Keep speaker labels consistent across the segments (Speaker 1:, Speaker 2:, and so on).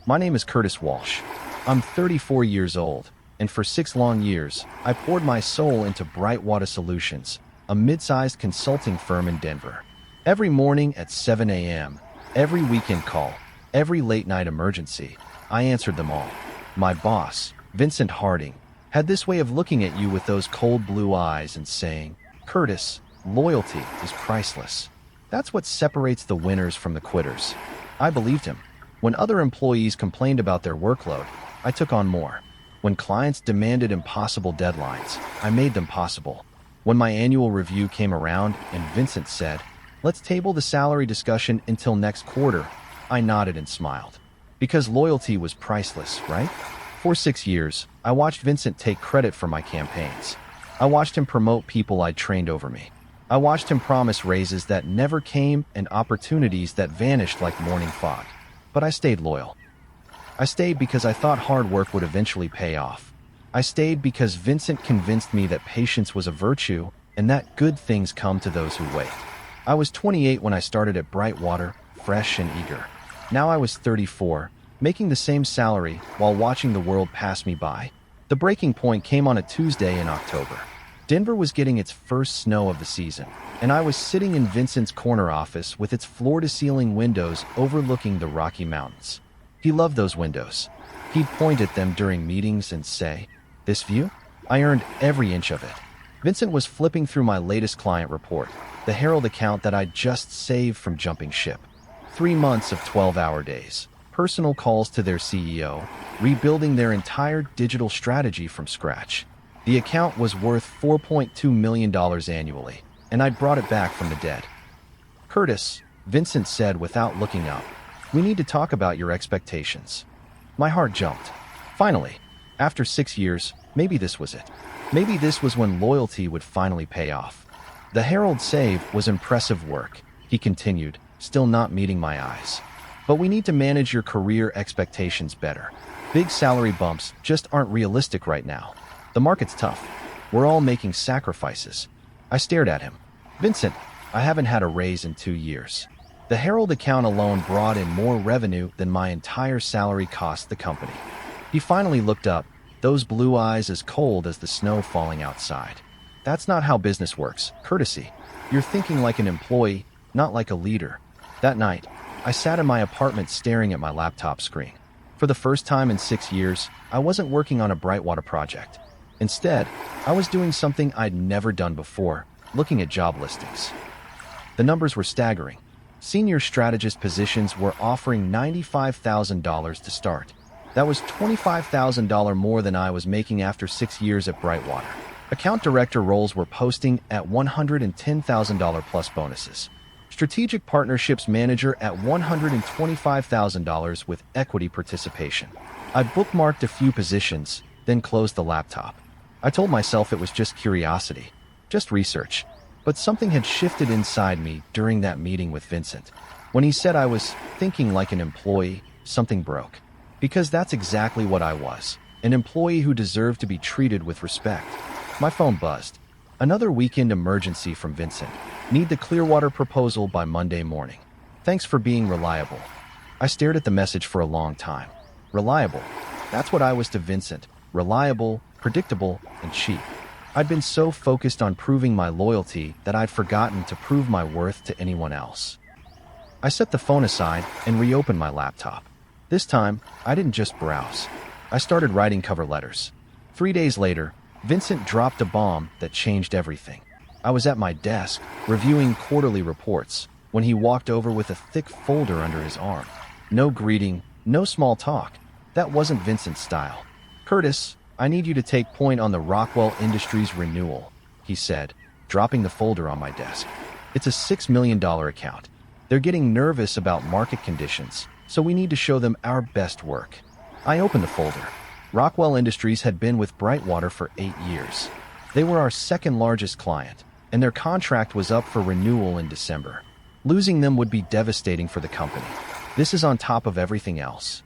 Speaker 1: My name is Curtis Walsh. I'm 34 years old, and for 6 long years, I poured my soul into Brightwater Solutions, a mid-sized consulting firm in Denver. Every morning at 7 a.m., every weekend call, every late-night emergency, I answered them all. My boss, Vincent Harding, had this way of looking at you with those cold blue eyes and saying, "Curtis, loyalty is priceless." That's what separates the winners from the quitters. I believed him. When other employees complained about their workload, I took on more. When clients demanded impossible deadlines, I made them possible. When my annual review came around and Vincent said, "Let's table the salary discussion until next quarter," I nodded and smiled. Because loyalty was priceless, right? For 6 years, I watched Vincent take credit for my campaigns. I watched him promote people I'd trained over me. I watched him promise raises that never came and opportunities that vanished like morning fog. But I stayed loyal. I stayed because I thought hard work would eventually pay off. I stayed because Vincent convinced me that patience was a virtue and that good things come to those who wait. I was 28 when I started at Brightwater, fresh and eager. Now I was 34, making the same salary while watching the world pass me by. The breaking point came on a Tuesday in October. Denver was getting its first snow of the season, and I was sitting in Vincent's corner office with its floor-to-ceiling windows overlooking the Rocky Mountains. He loved those windows. He'd point at them during meetings and say, "This view? I earned every inch of it." Vincent was flipping through my latest client report, the Herald account that I'd just saved from jumping ship. 3 months of 12-hour days, personal calls to their CEO, rebuilding their entire digital strategy from scratch. The account was worth $4.2 million annually, and I'd brought it back from the dead. "Curtis," Vincent said without looking up, "we need to talk about your expectations." My heart jumped. Finally, after 6 years, maybe this was it. Maybe this was when loyalty would finally pay off. "The Herald save was impressive work," he continued, still not meeting my eyes. "But we need to manage your career expectations better. Big salary bumps just aren't realistic right now. The market's tough. We're all making sacrifices." I stared at him. "Vincent, I haven't had a raise in 2 years. The Herald account alone brought in more revenue than my entire salary cost the company." He finally looked up, those blue eyes as cold as the snow falling outside. "That's not how business works, Courtesy. You're thinking like an employee, not like a leader." That night, I sat in my apartment staring at my laptop screen. For the first time in 6 years, I wasn't working on a Brightwater project. Instead, I was doing something I'd never done before, looking at job listings. The numbers were staggering. Senior strategist positions were offering $95,000 to start. That was $25,000 more than I was making after 6 years at Brightwater. Account director roles were posting at $110,000 plus bonuses. Strategic partnerships manager at $125,000 with equity participation. I bookmarked a few positions, then closed the laptop. I told myself it was just curiosity, just research. But something had shifted inside me during that meeting with Vincent. When he said I was thinking like an employee, something broke. Because that's exactly what I was, an employee who deserved to be treated with respect. My phone buzzed. Another weekend emergency from Vincent. "Need the Clearwater proposal by Monday morning. Thanks for being reliable." I stared at the message for a long time. Reliable. That's what I was to Vincent. Reliable, predictable, and cheap. I'd been so focused on proving my loyalty that I'd forgotten to prove my worth to anyone else. I set the phone aside and reopened my laptop. This time, I didn't just browse. I started writing cover letters. 3 days later, Vincent dropped a bomb that changed everything. I was at my desk, reviewing quarterly reports, when he walked over with a thick folder under his arm. No greeting, no small talk. That wasn't Vincent's style. "Curtis, I need you to take point on the Rockwell Industries renewal," he said, dropping the folder on my desk. "It's a $6 million account. They're getting nervous about market conditions, so we need to show them our best work." I opened the folder. Rockwell Industries had been with Brightwater for 8 years. They were our second largest client, and their contract was up for renewal in December. Losing them would be devastating for the company. This is on top of everything else.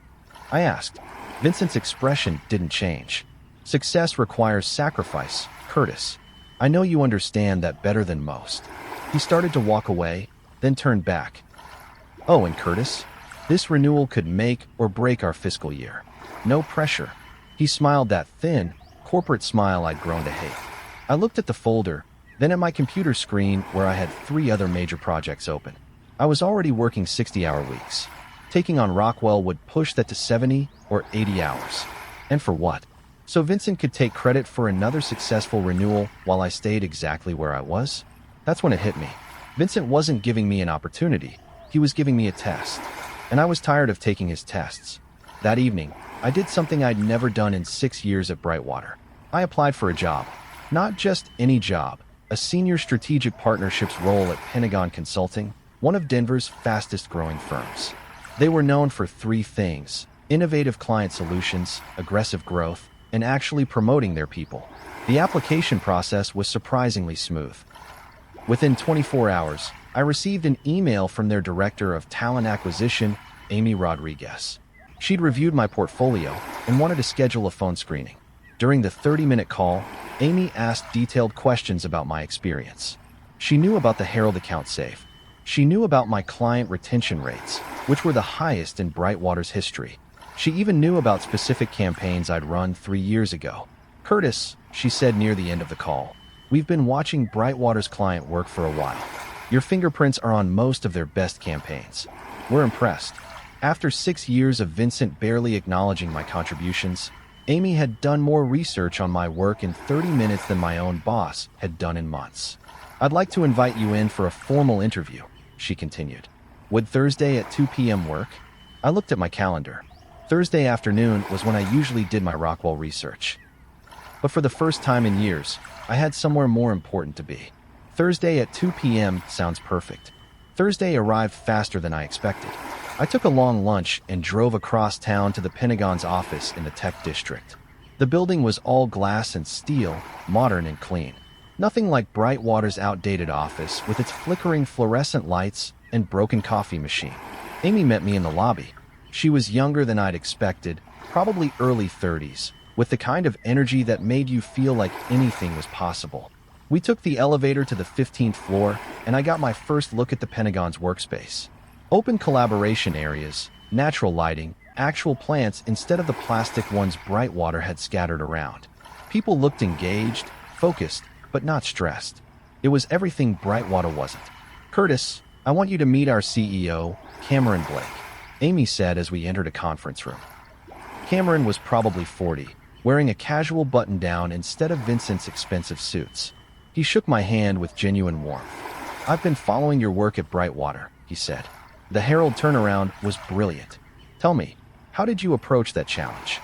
Speaker 1: I asked. Vincent's expression didn't change. "Success requires sacrifice, Curtis. I know you understand that better than most." He started to walk away, then turned back. "Oh, and Curtis, This renewal could make or break our fiscal year. No pressure. He smiled that thin, corporate smile I'd grown to hate. I looked at the folder, then at my computer screen where I had 3 other major projects open. I was already working 60-hour weeks. Taking on Rockwell would push that to 70 or 80 hours. And for what? So Vincent could take credit for another successful renewal while I stayed exactly where I was? That's when it hit me. Vincent wasn't giving me an opportunity. He was giving me a test. And I was tired of taking his tests. That evening, I did something I'd never done in 6 years at Brightwater. I applied for a job. Not just any job, a senior strategic partnerships role at Pentagon Consulting, one of Denver's fastest growing firms. They were known for 3 things: innovative client solutions, aggressive growth, and actually promoting their people. The application process was surprisingly smooth. Within 24 hours, I received an email from their director of talent acquisition, Amy Rodriguez. She'd reviewed my portfolio and wanted to schedule a phone screening. During the 30-minute call, Amy asked detailed questions about my experience. She knew about the Herald account safe. She knew about my client retention rates, which were the highest in Brightwater's history. She even knew about specific campaigns I'd run 3 years ago. "Curtis," she said near the end of the call, "we've been watching Brightwater's client work for a while. Your fingerprints are on most of their best campaigns. We're impressed." After 6 years of Vincent barely acknowledging my contributions, Amy had done more research on my work in 30 minutes than my own boss had done in months. "I'd like to invite you in for a formal interview," she continued. "Would Thursday at 2 p.m. work?" I looked at my calendar. Thursday afternoon was when I usually did my Rockwell research. But for the first time in years, I had somewhere more important to be. Thursday at 2 p.m. sounds perfect. Thursday arrived faster than I expected. I took a long lunch and drove across town to the Pentagon's office in the tech district. The building was all glass and steel, modern and clean. Nothing like Brightwater's outdated office with its flickering fluorescent lights and broken coffee machine. Amy met me in the lobby. She was younger than I'd expected, probably early 30s, with the kind of energy that made you feel like anything was possible. We took the elevator to the 15th floor, and I got my first look at the Pentagon's workspace. Open collaboration areas, natural lighting, actual plants instead of the plastic ones Brightwater had scattered around. People looked engaged, focused, but not stressed. It was everything Brightwater wasn't. "Curtis, I want you to meet our CEO, Cameron Blake," Amy said as we entered a conference room. Cameron was probably 40, wearing a casual button-down instead of Vincent's expensive suits. He shook my hand with genuine warmth. "I've been following your work at Brightwater," he said. "The Herald turnaround was brilliant. Tell me, how did you approach that challenge?"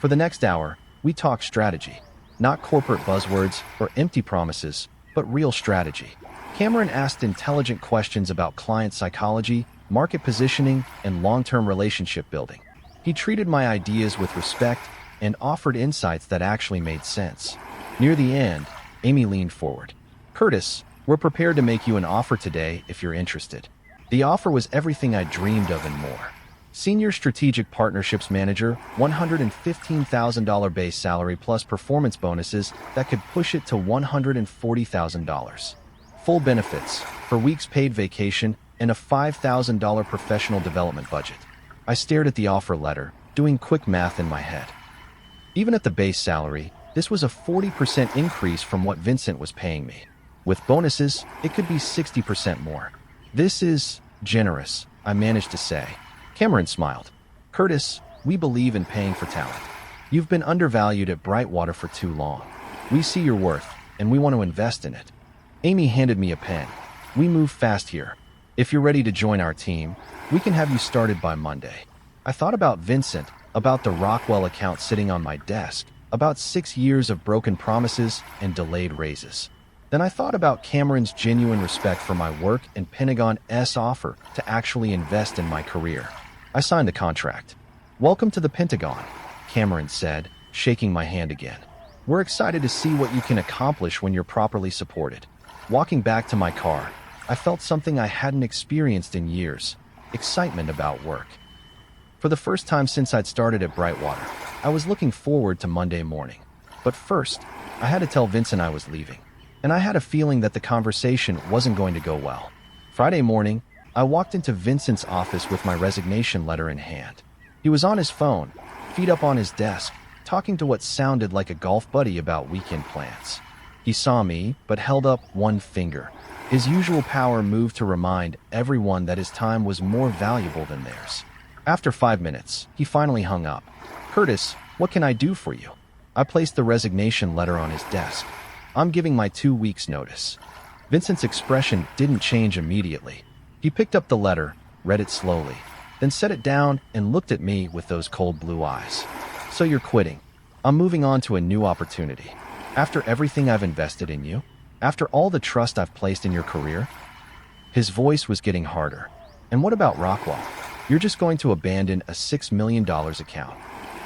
Speaker 1: For the next hour, we talked strategy. Not corporate buzzwords or empty promises, but real strategy. Cameron asked intelligent questions about client psychology, market positioning, and long-term relationship building. He treated my ideas with respect and offered insights that actually made sense. Near the end, Amy leaned forward. "Curtis, we're prepared to make you an offer today if you're interested." The offer was everything I dreamed of and more. Senior Strategic Partnerships Manager, $115,000 base salary plus performance bonuses that could push it to $140,000. Full benefits, for weeks paid vacation, and a $5,000 professional development budget. I stared at the offer letter, doing quick math in my head. Even at the base salary, this was a 40% increase from what Vincent was paying me. With bonuses, it could be 60% more. "This is generous," I managed to say. Cameron smiled. "Curtis, we believe in paying for talent. You've been undervalued at Brightwater for too long. We see your worth, and we want to invest in it." Amy handed me a pen. "We move fast here. If you're ready to join our team, we can have you started by Monday." I thought about Vincent, about the Rockwell account sitting on my desk, about 6 years of broken promises and delayed raises. Then I thought about Cameron's genuine respect for my work and Pentagon's offer to actually invest in my career. I signed the contract. "Welcome to the Pentagon," Cameron said, shaking my hand again. "We're excited to see what you can accomplish when you're properly supported." Walking back to my car, I felt something I hadn't experienced in years: excitement about work. For the first time since I'd started at Brightwater, I was looking forward to Monday morning. But first, I had to tell Vincent I was leaving. And I had a feeling that the conversation wasn't going to go well. Friday morning, I walked into Vincent's office with my resignation letter in hand. He was on his phone, feet up on his desk, talking to what sounded like a golf buddy about weekend plans. He saw me, but held up one finger. His usual power moved to remind everyone that his time was more valuable than theirs. After 5 minutes, he finally hung up. "Curtis, what can I do for you?" I placed the resignation letter on his desk. "I'm giving my 2 weeks' notice." Vincent's expression didn't change immediately. He picked up the letter, read it slowly, then set it down and looked at me with those cold blue eyes. "So you're quitting. I'm moving on to a new opportunity. After everything I've invested in you? After all the trust I've placed in your career?" His voice was getting harder. "And what about Rockwell? You're just going to abandon a $6 million account."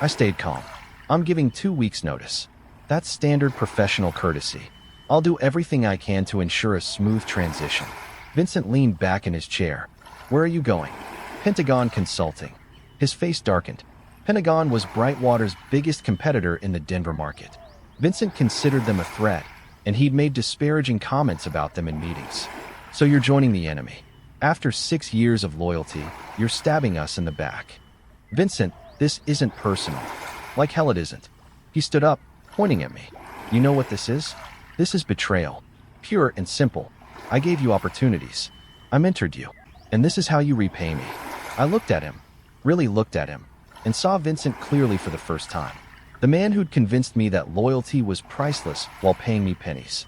Speaker 1: I stayed calm. "I'm giving 2 weeks' notice. That's standard professional courtesy. I'll do everything I can to ensure a smooth transition." Vincent leaned back in his chair. "Where are you going?" "Pentagon Consulting." His face darkened. Pentagon was Brightwater's biggest competitor in the Denver market. Vincent considered them a threat, and he'd made disparaging comments about them in meetings. "So you're joining the enemy. After 6 years of loyalty, you're stabbing us in the back." "Vincent, this isn't personal." "Like hell it isn't." He stood up, pointing at me. "You know what this is? This is betrayal. Pure and simple. I gave you opportunities. I mentored you. And this is how you repay me." I looked at him, really looked at him, and saw Vincent clearly for the first time. The man who'd convinced me that loyalty was priceless while paying me pennies.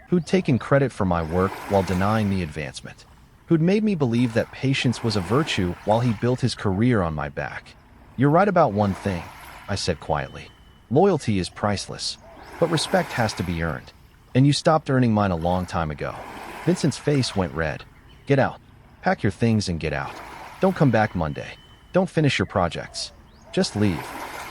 Speaker 1: Who'd taken credit for my work while denying me advancement. Who'd made me believe that patience was a virtue while he built his career on my back. "You're right about one thing," I said quietly. "Loyalty is priceless, but respect has to be earned. And you stopped earning mine a long time ago." Vincent's face went red. "Get out. Pack your things and get out. Don't come back Monday. Don't finish your projects. Just leave."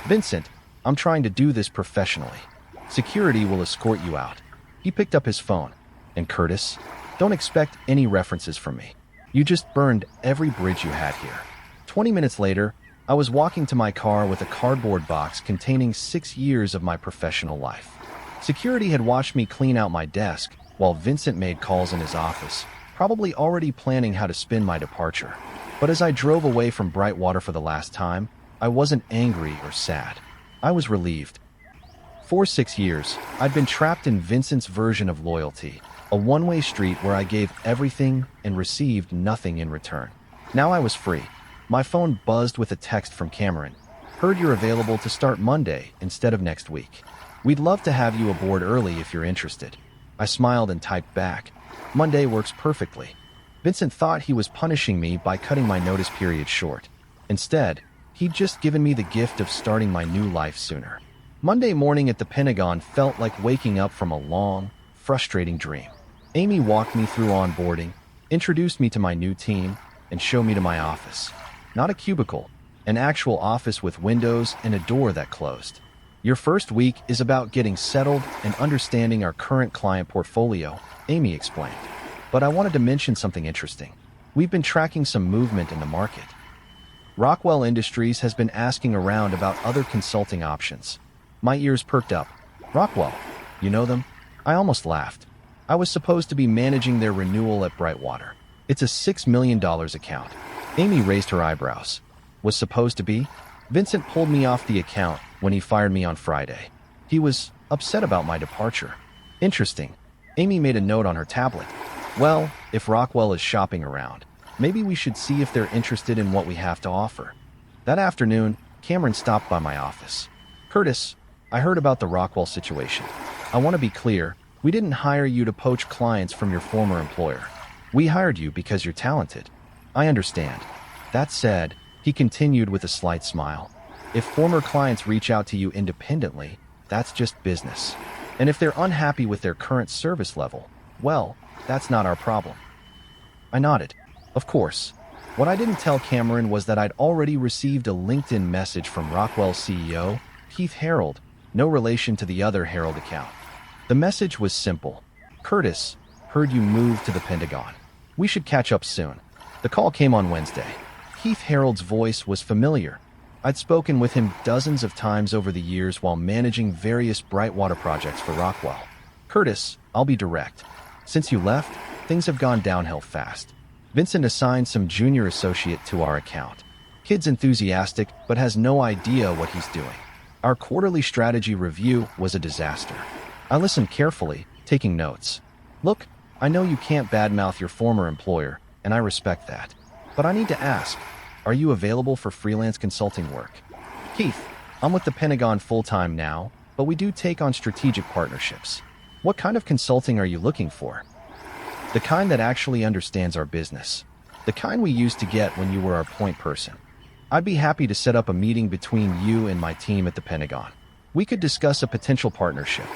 Speaker 1: "Vincent, I'm trying to do this professionally. Security will escort you out." He picked up his phone. "And Curtis, don't expect any references from me. You just burned every bridge you had here." 20 minutes later, I was walking to my car with a cardboard box containing 6 years of my professional life. Security had watched me clean out my desk while Vincent made calls in his office, probably already planning how to spin my departure. But as I drove away from Brightwater for the last time, I wasn't angry or sad. I was relieved. For 6 years, I'd been trapped in Vincent's version of loyalty, a one-way street where I gave everything and received nothing in return. Now I was free. My phone buzzed with a text from Cameron. "Heard you're available to start Monday instead of next week. We'd love to have you aboard early if you're interested." I smiled and typed back, "Monday works perfectly." Vincent thought he was punishing me by cutting my notice period short. Instead, he'd just given me the gift of starting my new life sooner. Monday morning at the Pentagon felt like waking up from a long, frustrating dream. Amy walked me through onboarding, introduced me to my new team, and showed me to my office. Not a cubicle, an actual office with windows and a door that closed. "Your first week is about getting settled and understanding our current client portfolio," Amy explained. "But I wanted to mention something interesting. We've been tracking some movement in the market. Rockwell Industries has been asking around about other consulting options." My ears perked up. "Rockwell? You know them?" I almost laughed. I was supposed to be managing their renewal at Brightwater. It's a $6 million account. Amy raised her eyebrows. "Was supposed to be?" Vincent pulled me off the account when he fired me on Friday. He was upset about my departure. "Interesting." Amy made a note on her tablet. "Well, if Rockwell is shopping around, maybe we should see if they're interested in what we have to offer." That afternoon, Cameron stopped by my office. "Curtis, I heard about the Rockwell situation. I want to be clear, we didn't hire you to poach clients from your former employer. We hired you because you're talented." "I understand." That said, he continued with a slight smile, "if former clients reach out to you independently, that's just business. And if they're unhappy with their current service level, well, that's not our problem." I nodded. Of course. What I didn't tell Cameron was that I'd already received a LinkedIn message from Rockwell's CEO, Keith Harold, no relation to the other Harold account. The message was simple. "Curtis, heard you moved to the Pentagon. We should catch up soon." The call came on Wednesday. Keith Harold's voice was familiar. I'd spoken with him dozens of times over the years while managing various Brightwater projects for Rockwell. "Curtis, I'll be direct. Since you left, things have gone downhill fast. Vincent assigned some junior associate to our account. Kid's enthusiastic, but has no idea what he's doing. Our quarterly strategy review was a disaster. I listened carefully, taking notes. Look, I know you can't badmouth your former employer, and I respect that. But I need to ask, are you available for freelance consulting work? Keith, I'm with the Pentagon full-time now, but we do take on strategic partnerships. What kind of consulting are you looking for? The kind that actually understands our business. The kind we used to get when you were our point person. I'd be happy to set up a meeting between you and my team at the Pentagon. We could discuss a potential partnership.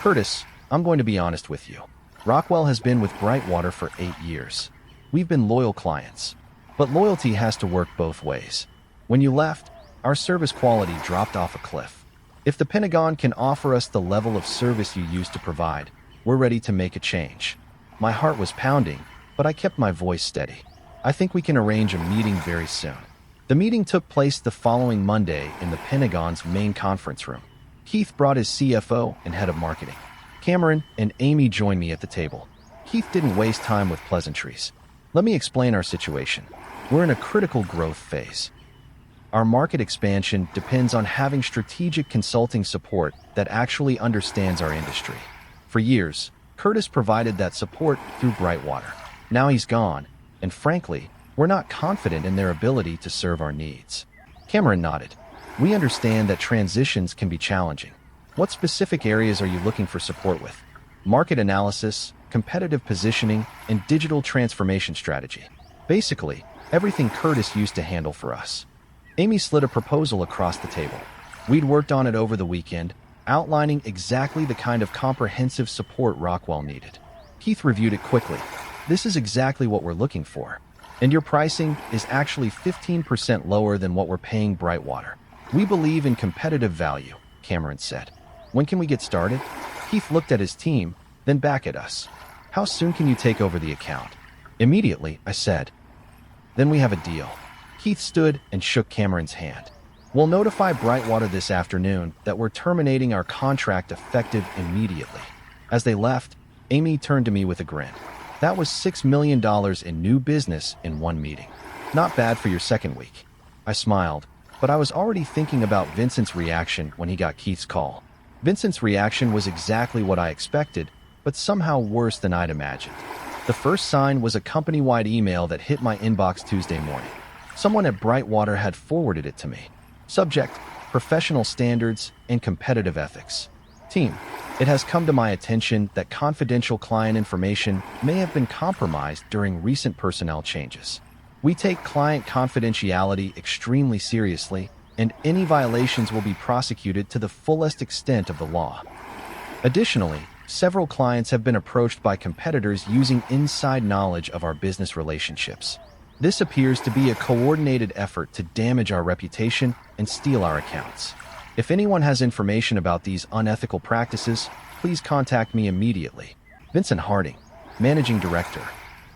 Speaker 1: Curtis, I'm going to be honest with you. Rockwell has been with Brightwater for 8 years. We've been loyal clients. But loyalty has to work both ways. When you left, our service quality dropped off a cliff. If the Pentagon can offer us the level of service you used to provide, we're ready to make a change. My heart was pounding, but I kept my voice steady. I think we can arrange a meeting very soon. The meeting took place the following Monday in the Pentagon's main conference room. Keith brought his CFO and head of marketing. Cameron and Amy joined me at the table. Keith didn't waste time with pleasantries. Let me explain our situation. We're in a critical growth phase. Our market expansion depends on having strategic consulting support that actually understands our industry. For years, Curtis provided that support through Brightwater. Now he's gone, and frankly, we're not confident in their ability to serve our needs. Cameron nodded. We understand that transitions can be challenging. What specific areas are you looking for support with? Market analysis, competitive positioning, and digital transformation strategy. Basically, everything Curtis used to handle for us. Amy slid a proposal across the table. We'd worked on it over the weekend, outlining exactly the kind of comprehensive support Rockwell needed. Keith reviewed it quickly. This is exactly what we're looking for. And your pricing is actually 15% lower than what we're paying Brightwater. We believe in competitive value, Cameron said. When can we get started? Keith looked at his team, then back at us. How soon can you take over the account? Immediately, I said. Then we have a deal. Keith stood and shook Cameron's hand. We'll notify Brightwater this afternoon that we're terminating our contract effective immediately. As they left, Amy turned to me with a grin. That was $6 million in new business in one meeting. Not bad for your second week. I smiled, but I was already thinking about Vincent's reaction when he got Keith's call. Vincent's reaction was exactly what I expected, but somehow worse than I'd imagined. The first sign was a company-wide email that hit my inbox Tuesday morning. Someone at Brightwater had forwarded it to me. Subject: professional standards and competitive ethics. Team, it has come to my attention that confidential client information may have been compromised during recent personnel changes. We take client confidentiality extremely seriously, and any violations will be prosecuted to the fullest extent of the law. Additionally, several clients have been approached by competitors using inside knowledge of our business relationships. This appears to be a coordinated effort to damage our reputation and steal our accounts. If anyone has information about these unethical practices, please contact me immediately. Vincent Harding, Managing Director.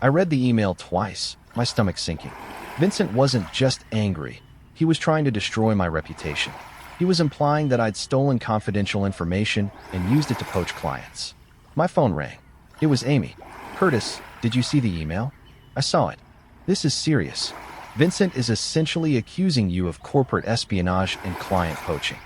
Speaker 1: I read the email twice, my stomach sinking. Vincent wasn't just angry. He was trying to destroy my reputation. He was implying that I'd stolen confidential information and used it to poach clients. My phone rang. It was Amy. Curtis, did you see the email? I saw it. This is serious. Vincent is essentially accusing you of corporate espionage and client poaching.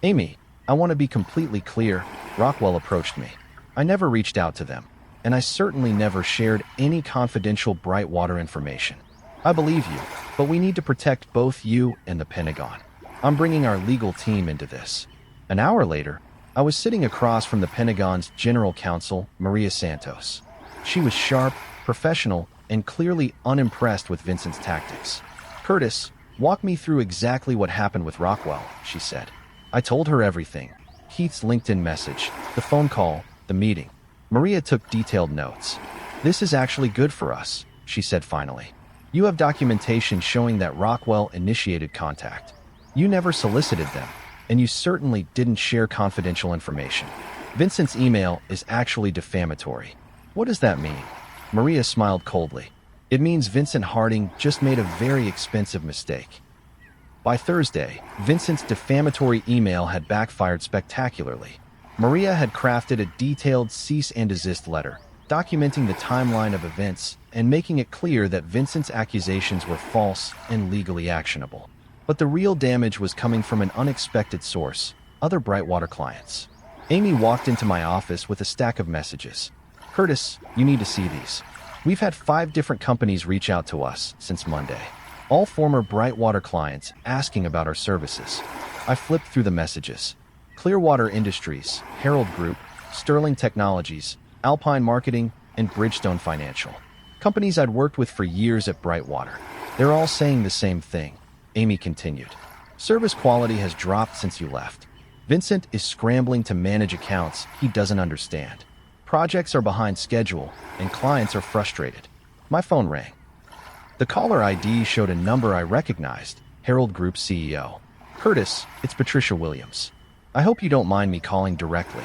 Speaker 1: Amy, I want to be completely clear. Rockwell approached me. I never reached out to them, and I certainly never shared any confidential Brightwater information. I believe you, but we need to protect both you and the Pentagon. I'm bringing our legal team into this. An hour later, I was sitting across from the Pentagon's General Counsel, Maria Santos. She was sharp, professional, and clearly unimpressed with Vincent's tactics. Curtis, walk me through exactly what happened with Rockwell, she said. I told her everything. Keith's LinkedIn message, the phone call, the meeting. Maria took detailed notes. This is actually good for us, she said finally. You have documentation showing that Rockwell initiated contact. You never solicited them, and you certainly didn't share confidential information. Vincent's email is actually defamatory. What does that mean? Maria smiled coldly. It means Vincent Harding just made a very expensive mistake. By Thursday, Vincent's defamatory email had backfired spectacularly. Maria had crafted a detailed cease and desist letter, documenting the timeline of events and making it clear that Vincent's accusations were false and legally actionable. But the real damage was coming from an unexpected source: other Brightwater clients. Amy walked into my office with a stack of messages. "Curtis, you need to see these. We've had 5 different companies reach out to us since Monday. All former Brightwater clients asking about our services." I flipped through the messages. Clearwater Industries, Herald Group, Sterling Technologies, Alpine Marketing, and Bridgestone Financial. Companies I'd worked with for years at Brightwater. They're all saying the same thing. Amy continued. "Service quality has dropped since you left. Vincent is scrambling to manage accounts he doesn't understand. Projects are behind schedule, and clients are frustrated." My phone rang. The caller ID showed a number I recognized: Herald Group CEO. "Curtis, it's Patricia Williams. I hope you don't mind me calling directly."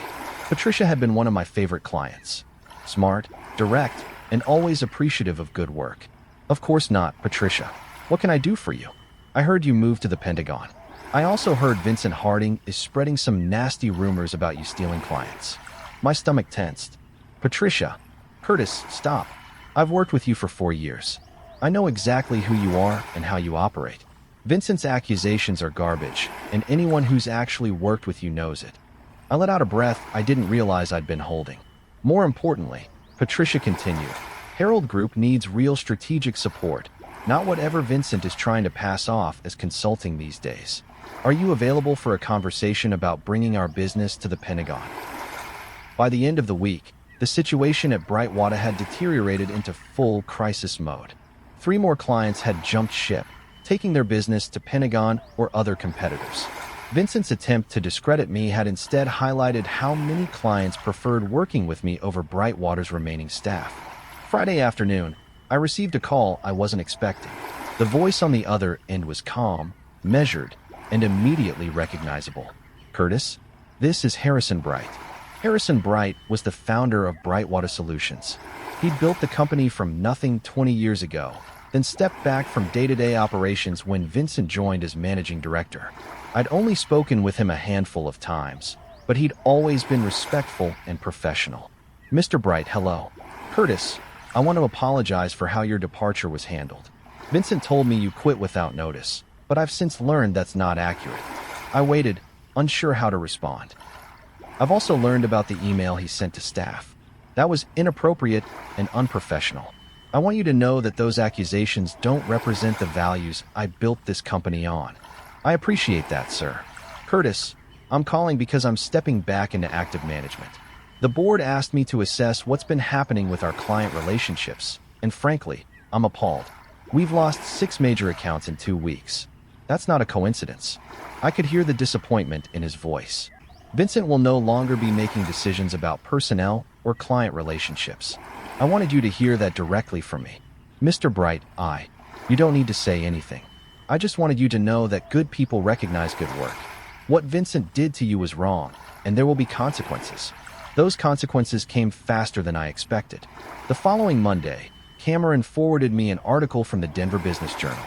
Speaker 1: Patricia had been one of my favorite clients. Smart, direct, and always appreciative of good work. "Of course not, Patricia. What can I do for you? I heard you moved to the Pentagon. I also heard Vincent Harding is spreading some nasty rumors about you stealing clients." My stomach tensed. "Patricia, Curtis, stop. I've worked with you for 4 years. I know exactly who you are and how you operate. Vincent's accusations are garbage, and anyone who's actually worked with you knows it." I let out a breath I didn't realize I'd been holding. More importantly, Patricia continued, "Herald Group needs real strategic support, not whatever Vincent is trying to pass off as consulting these days. Are you available for a conversation about bringing our business to the Pentagon?" By the end of the week, the situation at Brightwater had deteriorated into full crisis mode. 3 more clients had jumped ship, taking their business to Pentagon or other competitors. Vincent's attempt to discredit me had instead highlighted how many clients preferred working with me over Brightwater's remaining staff. Friday afternoon, I received a call I wasn't expecting. The voice on the other end was calm, measured, and immediately recognizable. "Curtis, this is Harrison Bright." Harrison Bright was the founder of Brightwater Solutions. He'd built the company from nothing 20 years ago, then stepped back from day-to-day operations when Vincent joined as managing director. I'd only spoken with him a handful of times, but he'd always been respectful and professional. "Mr. Bright, hello. Curtis, I want to apologize for how your departure was handled. Vincent told me you quit without notice, but I've since learned that's not accurate." I waited, unsure how to respond. "I've also learned about the email he sent to staff. That was inappropriate and unprofessional. I want you to know that those accusations don't represent the values I built this company on." "I appreciate that, sir. Curtis, I'm calling because I'm stepping back into active management. The board asked me to assess what's been happening with our client relationships, and frankly, I'm appalled. We've lost 6 major accounts in 2 weeks. That's not a coincidence." I could hear the disappointment in his voice. "Vincent will no longer be making decisions about personnel or client relationships. I wanted you to hear that directly from me. Mr. Bright, you don't need to say anything. I just wanted you to know that good people recognize good work. What Vincent did to you was wrong, and there will be consequences." Those consequences came faster than I expected. The following Monday, Cameron forwarded me an article from the Denver Business Journal.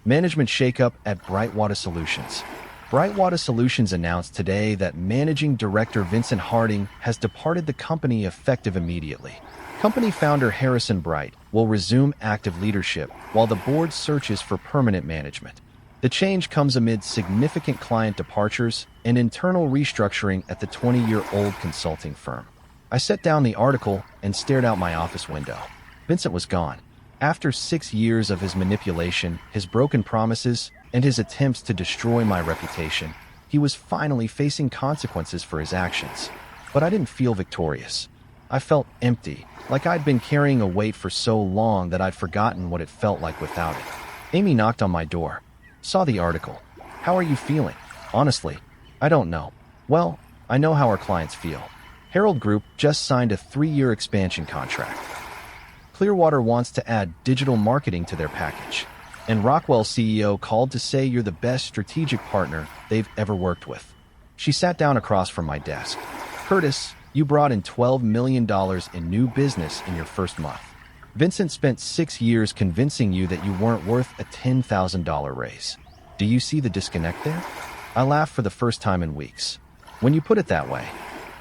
Speaker 1: Management shakeup at Brightwater Solutions. Brightwater Solutions announced today that Managing Director Vincent Harding has departed the company effective immediately. Company founder Harrison Bright will resume active leadership while the board searches for permanent management. The change comes amid significant client departures and internal restructuring at the 20-year-old consulting firm. I set down the article and stared out my office window. Vincent was gone. After 6 years of his manipulation, his broken promises, and his attempts to destroy my reputation, he was finally facing consequences for his actions. But I didn't feel victorious. I felt empty, like I'd been carrying a weight for so long that I'd forgotten what it felt like without it. Amy knocked on my door. "Saw the article. How are you feeling?" "Honestly, I don't know." "Well, I know how our clients feel. Herald Group just signed a 3-year expansion contract. Clearwater wants to add digital marketing to their package. And Rockwell CEO called to say you're the best strategic partner they've ever worked with." She sat down across from my desk. "Curtis, you brought in $12 million in new business in your first month. Vincent spent 6 years convincing you that you weren't worth a $10,000 raise. Do you see the disconnect there?" I laughed for the first time in weeks. "When you put it that way,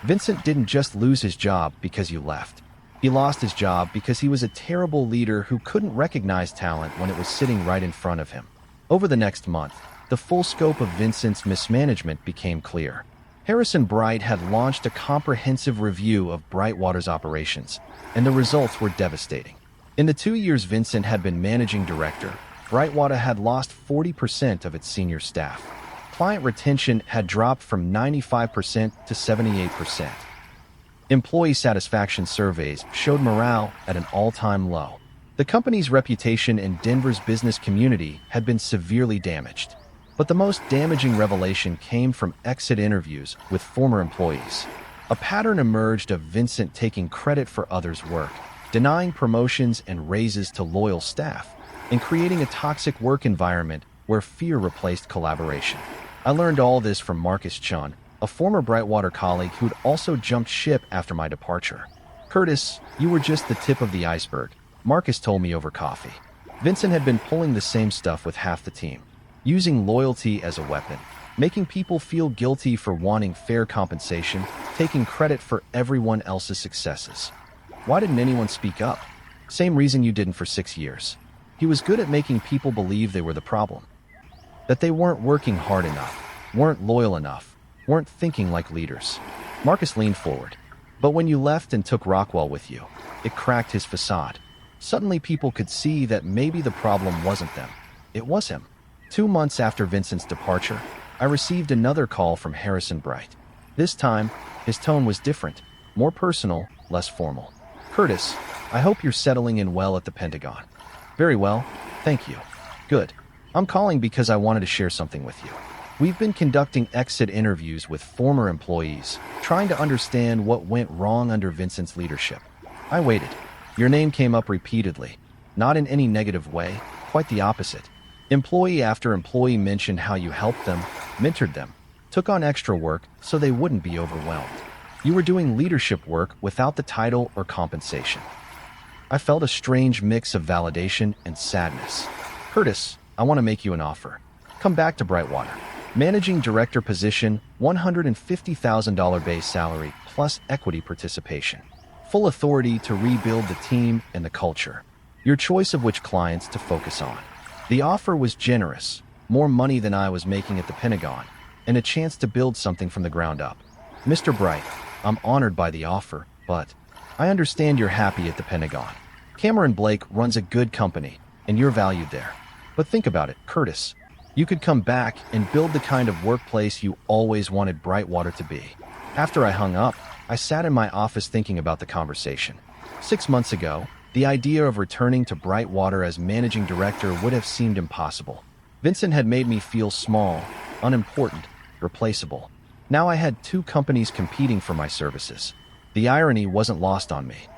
Speaker 1: Vincent didn't just lose his job because you left. He lost his job because he was a terrible leader who couldn't recognize talent when it was sitting right in front of him. Over the next month, the full scope of Vincent's mismanagement became clear. Harrison Bright had launched a comprehensive review of Brightwater's operations, and the results were devastating. In the 2 years Vincent had been managing director, Brightwater had lost 40% of its senior staff. Client retention had dropped from 95% to 78%. Employee satisfaction surveys showed morale at an all-time low. The company's reputation in Denver's business community had been severely damaged. But the most damaging revelation came from exit interviews with former employees. A pattern emerged of Vincent taking credit for others' work, denying promotions and raises to loyal staff, and creating a toxic work environment where fear replaced collaboration. I learned all this from Marcus Chun, a former Brightwater colleague who'd also jumped ship after my departure. "Curtis, you were just the tip of the iceberg," Marcus told me over coffee. Vincent had been pulling the same stuff with half the team, using loyalty as a weapon, making people feel guilty for wanting fair compensation, taking credit for everyone else's successes. Why didn't anyone speak up? Same reason you didn't for 6 years. He was good at making people believe they were the problem, that they weren't working hard enough, weren't loyal enough, weren't thinking like leaders. Marcus leaned forward. But when you left and took Rockwell with you, it cracked his facade. Suddenly people could see that maybe the problem wasn't them. It was him. 2 months after Vincent's departure, I received another call from Harrison Bright. This time, his tone was different, more personal, less formal. "Curtis, I hope you're settling in well at the Pentagon." "Very well, thank you." "Good. I'm calling because I wanted to share something with you. We've been conducting exit interviews with former employees, trying to understand what went wrong under Vincent's leadership." I waited. Your name came up repeatedly, not in any negative way, quite the opposite. Employee after employee mentioned how you helped them, mentored them, took on extra work so they wouldn't be overwhelmed. You were doing leadership work without the title or compensation. I felt a strange mix of validation and sadness. "Curtis, I want to make you an offer. Come back to Brightwater. Managing director position, $150,000 base salary plus equity participation. Full authority to rebuild the team and the culture. Your choice of which clients to focus on." The offer was generous, more money than I was making at the Pentagon, and a chance to build something from the ground up. "Mr. Bright, I'm honored by the offer, but I understand you're happy at the Pentagon. Cameron Blake runs a good company, and you're valued there. But think about it, Curtis. You could come back and build the kind of workplace you always wanted Brightwater to be." After I hung up, I sat in my office thinking about the conversation. 6 months ago, the idea of returning to Brightwater as managing director would have seemed impossible. Vincent had made me feel small, unimportant, replaceable. Now I had 2 companies competing for my services. The irony wasn't lost on me.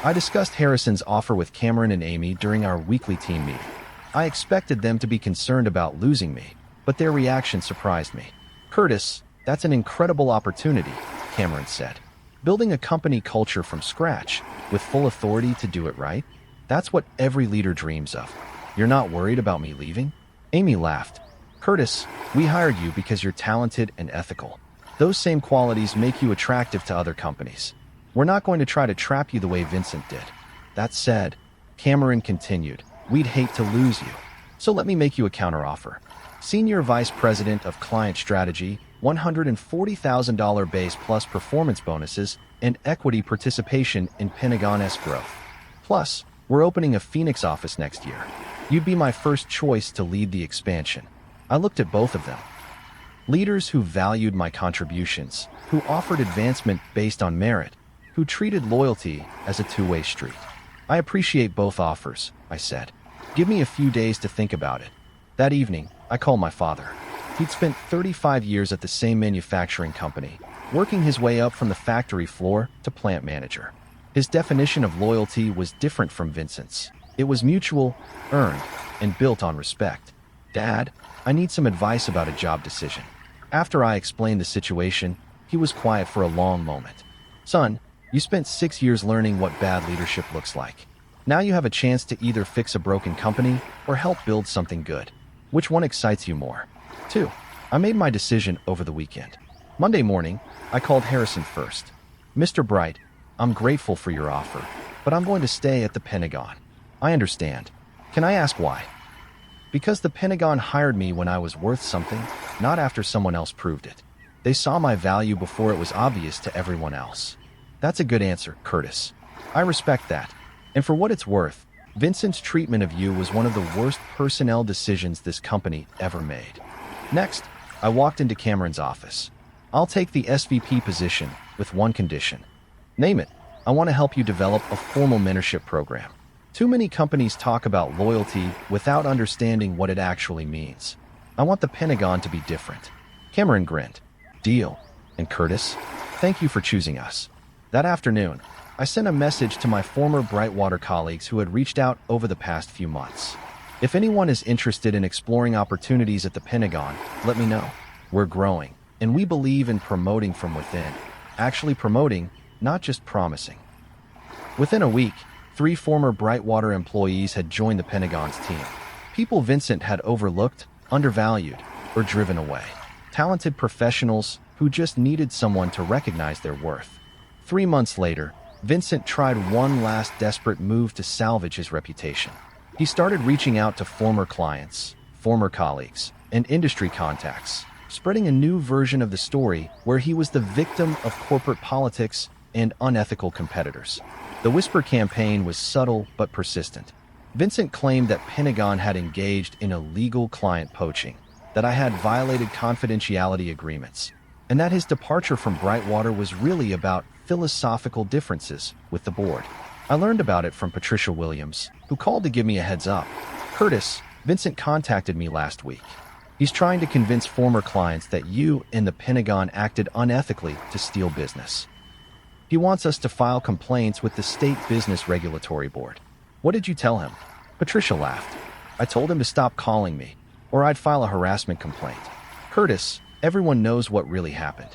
Speaker 1: I discussed Harrison's offer with Cameron and Amy during our weekly team meeting. I expected them to be concerned about losing me, but their reaction surprised me. "Curtis, that's an incredible opportunity," Cameron said. "Building a company culture from scratch, with full authority to do it right? That's what every leader dreams of. You're not worried about me leaving?" Amy laughed. "Curtis, we hired you because you're talented and ethical. Those same qualities make you attractive to other companies. We're not going to try to trap you the way Vincent did. That said," Cameron continued, "we'd hate to lose you. So let me make you a counteroffer. Senior Vice President of Client Strategy, $140,000 base plus performance bonuses and equity participation in Pentagon-esque growth. Plus, we're opening a Phoenix office next year. You'd be my first choice to lead the expansion." I looked at both of them. Leaders who valued my contributions, who offered advancement based on merit, who treated loyalty as a two-way street. "I appreciate both offers," I said. "Give me a few days to think about it." That evening, I called my father. He'd spent 35 years at the same manufacturing company, working his way up from the factory floor to plant manager. His definition of loyalty was different from Vincent's. It was mutual, earned, and built on respect. "Dad, I need some advice about a job decision." After I explained the situation, he was quiet for a long moment. "Son, you spent 6 years learning what bad leadership looks like. Now you have a chance to either fix a broken company or help build something good. Which one excites you more?" 2. I made my decision over the weekend. Monday morning, I called Harrison first. "Mr. Bright, I'm grateful for your offer, but I'm going to stay at the Pentagon. I understand. Can I ask why? Because the Pentagon hired me when I was worth something, not after someone else proved it. They saw my value before it was obvious to everyone else. That's a good answer, Curtis. I respect that. And for what it's worth, Vincent's treatment of you was one of the worst personnel decisions this company ever made. Next, I walked into Cameron's office. I'll take the SVP position with one condition. Name it. I want to help you develop a formal mentorship program. Too many companies talk about loyalty without understanding what it actually means. I want the Pentagon to be different. Cameron grinned. Deal. And Curtis, thank you for choosing us. That afternoon, I sent a message to my former Brightwater colleagues who had reached out over the past few months. If anyone is interested in exploring opportunities at the Pentagon, let me know. We're growing, and we believe in promoting from within. Actually promoting, not just promising. Within a week, 3 former Brightwater employees had joined the Pentagon's team. People Vincent had overlooked, undervalued, or driven away. Talented professionals who just needed someone to recognize their worth. 3 months later, Vincent tried one last desperate move to salvage his reputation. He started reaching out to former clients, former colleagues, and industry contacts, spreading a new version of the story where he was the victim of corporate politics and unethical competitors. The whisper campaign was subtle but persistent. Vincent claimed that Pentagon had engaged in illegal client poaching, that I had violated confidentiality agreements, and that his departure from Brightwater was really about philosophical differences with the board. I learned about it from Patricia Williams, who called to give me a heads up. Curtis, Vincent contacted me last week. He's trying to convince former clients that you and the Pentagon acted unethically to steal business. He wants us to file complaints with the State Business Regulatory Board. What did you tell him? Patricia laughed. I told him to stop calling me, or I'd file a harassment complaint. Curtis, everyone knows what really happened.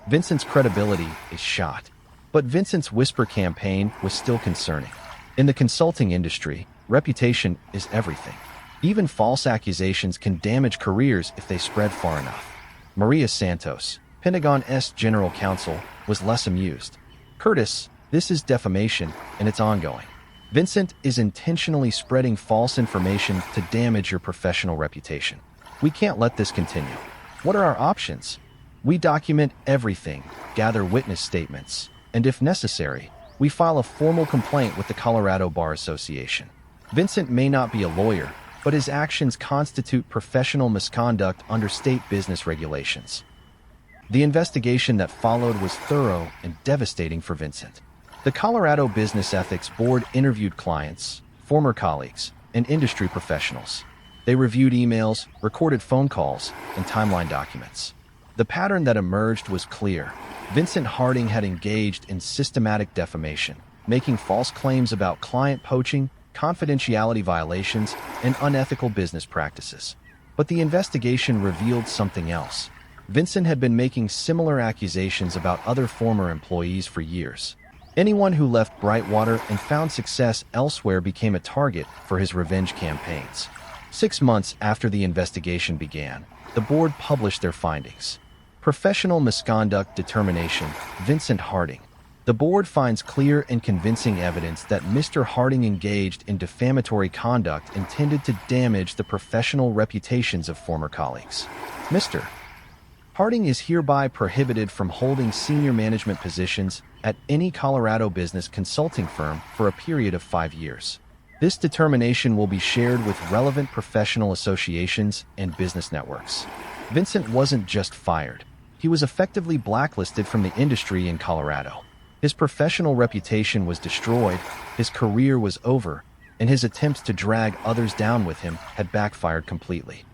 Speaker 1: Vincent's credibility is shot. But Vincent's whisper campaign was still concerning. In the consulting industry, reputation is everything. Even false accusations can damage careers if they spread far enough. Maria Santos, Pentagon's general counsel, was less amused. Curtis, this is defamation, and it's ongoing. Vincent is intentionally spreading false information to damage your professional reputation. We can't let this continue. What are our options? We document everything, gather witness statements, and if necessary, we file a formal complaint with the Colorado Bar Association. Vincent may not be a lawyer, but his actions constitute professional misconduct under state business regulations. The investigation that followed was thorough and devastating for Vincent. The Colorado Business Ethics Board interviewed clients, former colleagues, and industry professionals. They reviewed emails, recorded phone calls, and timeline documents. The pattern that emerged was clear. Vincent Harding had engaged in systematic defamation, making false claims about client poaching, confidentiality violations, and unethical business practices. But the investigation revealed something else. Vincent had been making similar accusations about other former employees for years. Anyone who left Brightwater and found success elsewhere became a target for his revenge campaigns. 6 months after the investigation began, the board published their findings. Professional misconduct determination, Vincent Harding. The board finds clear and convincing evidence that Mr. Harding engaged in defamatory conduct intended to damage the professional reputations of former colleagues. Mr. Harding is hereby prohibited from holding senior management positions at any Colorado business consulting firm for a period of 5 years. This determination will be shared with relevant professional associations and business networks. Vincent wasn't just fired. He was effectively blacklisted from the industry in Colorado. His professional reputation was destroyed, his career was over, and his attempts to drag others down with him had backfired completely.